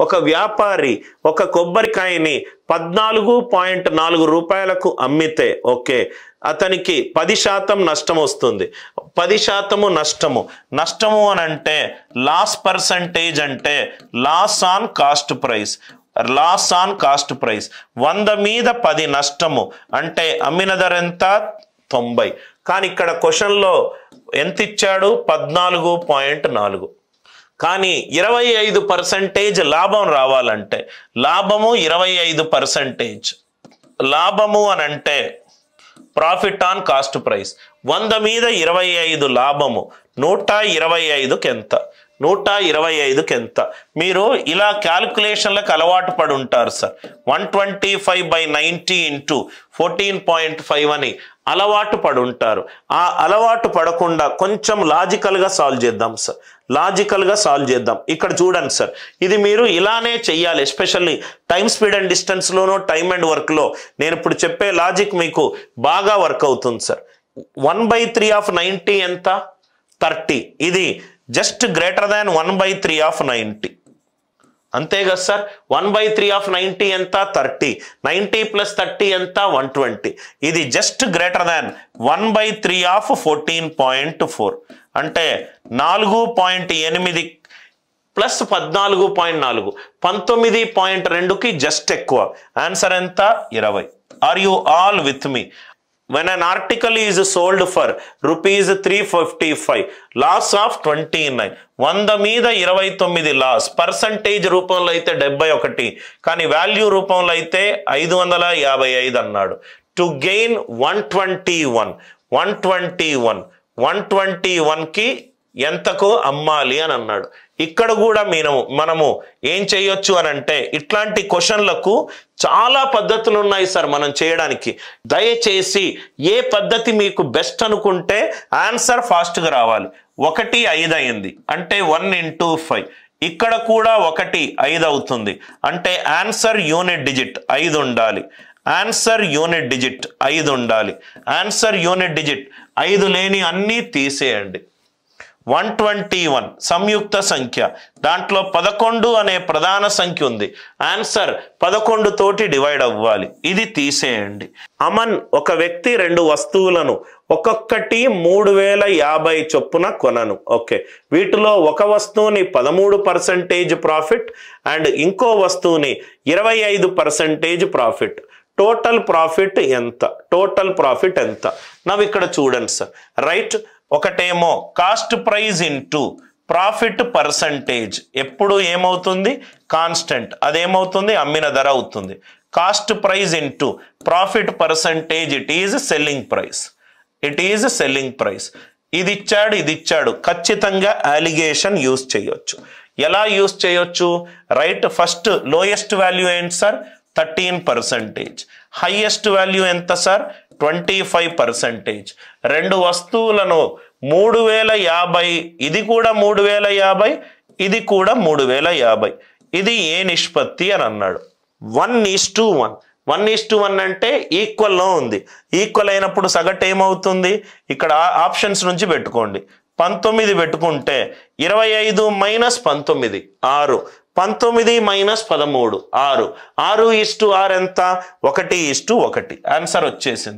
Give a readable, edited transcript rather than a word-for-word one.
ఒక వ్యాపారి ఒక కొబ్బరికాయని 14.4 రూపాయలకు అమ్మితే ఓకే అతనికి 10% నష్టం వస్తుంది. 10% నష్టము అని అంటే లాస్ పర్సంటేజ్ అంటే లాస్ ఆన్ కాస్ట్ ప్రైస్. 100 మీద 10 నష్టము అంటే అమ్మిన ధర ఎంత 90. కానీ ఇక్కడ క్వశ్చన్లో ఎంత ఇచ్చాడు 14.4. కానీ 25% లాభం రావాలంటే లాభము 25%. లాభము అని అంటే ప్రాఫిట్ ఆన్ కాస్ట్ ప్రైస్. 100 మీద 25 లాభము 125కి ఎంత? 125కి ఎంత? మీరు ఇలా క్యాల్కులేషన్లకు అలవాటు పడి ఉంటారు సార్. 125/90 ఇంటూ 14.5 అని అలవాటు పడి ఉంటారు. ఆ అలవాటు పడకుండా కొంచెం లాజికల్గా సాల్వ్ చేద్దాం సార్. లాజికల్గా సాల్వ్ చేద్దాం. ఇక్కడ చూడండి సార్, ఇది మీరు ఇలానే చెయ్యాలి. ఎస్పెషల్లీ టైం స్పీడ్ అండ్ డిస్టెన్స్లోనో టైమ్ అండ్ వర్క్లో నేను ఇప్పుడు చెప్పే లాజిక్ మీకు బాగా వర్క్ అవుతుంది సార్. 1/3 ఆఫ్ 90 ఎంత? 30. ఇది జస్ట్ గ్రేటర్ దాన్ 1/3 ఆఫ్ 90. అంతే కదా సార్. 1/3 ఆఫ్ 90 ఎంత? 30. 90 + 30 ఎంత? 120. ఇది జస్ట్ గ్రేటర్ దాన్ 1/3 ఆఫ్ 14.4 అంటే 4.8 ప్లస్ 14.4 19.2కి జస్ట్ ఎక్కువ. ఆన్సర్ ఎంత? 20. Are you all with me? When an article is sold for ₹355, loss of 29. 100 మీద 29 లాస్. పర్సంటేజ్ రూపంలో అయితే 71, కానీ వాల్యూ రూపంలో అయితే 555 అన్నాడు. టు గెయిన్ 121కి ఎంతకు అమ్మాలి అని అన్నాడు. ఇక్కడ కూడా మనము ఏం చేయొచ్చు అని అంటే ఇట్లాంటి క్వశ్చన్లకు చాలా పద్ధతులు ఉన్నాయి సార్ మనం చేయడానికి. దయచేసి ఏ పద్ధతి మీకు బెస్ట్ అనుకుంటే ఆన్సర్ ఫాస్ట్గా రావాలి. 1 5 అయింది అంటే 1 × 5. ఇక్కడ కూడా 1 5 అవుతుంది అంటే ఆన్సర్ యూనిట్ డిజిట్ 5 ఉండాలి. ఆన్సర్ యూనిట్ డిజిట్ 5 ఉండాలి. ఆన్సర్ యూనిట్ డిజిట్ 5 లేని అన్నీ తీసేయండి. 121 సంయుక్త సంఖ్య, దాంట్లో 11 అనే ప్రధాన సంఖ్య ఉంది. ఆన్సర్ 11 తోటి డివైడ్ అవ్వాలి. ఇది తీసేయండి. అమన్ ఒక వ్యక్తి 2 వస్తువులను ఒక్కొక్కటి 3050 చొప్పున కొనను. ఓకే, వీటిలో ఒక వస్తువుని 13% ప్రాఫిట్ అండ్ ఇంకో వస్తువుని 25% ప్రాఫిట్. టోటల్ ప్రాఫిట్ ఎంత? నవ్వు ఇక్కడ చూడండి సార్. రైట్, ఒకటేమో cost price into profit percentage ఎప్పుడు ఏమవుతుంది? కాన్స్టెంట్. అదేమవుతుంది? అమ్మిన ధర అవుతుంది. Cost price into profit percentage it is selling price. ఇది ఇచ్చాడు. ఖచ్చితంగా అలిగేషన్ యూజ్ చేయొచ్చు. ఎలా యూజ్ చేయొచ్చు? రైట్, ఫస్ట్ లోయెస్ట్ వాల్యూ ఏంటి సార్? 13%. హైయెస్ట్ వాల్యూ ఎంత సార్? 25%. 2 వస్తువులను 3050, ఇది కూడా 3050, ఇది కూడా 3050. ఇది ఏ నిష్పత్తి అని అన్నాడు? 1:1. 1:1 అంటే ఈక్వల్లో ఉంది. ఈక్వల్ అయినప్పుడు సగటు ఏమవుతుంది? ఇక్కడ ఆప్షన్స్ నుంచి పెట్టుకోండి. 19 పెట్టుకుంటే 25 - 19 6. 19 - 13 6. 6:6 ఎంత? 1:1. ఆన్సర్ వచ్చేసింది.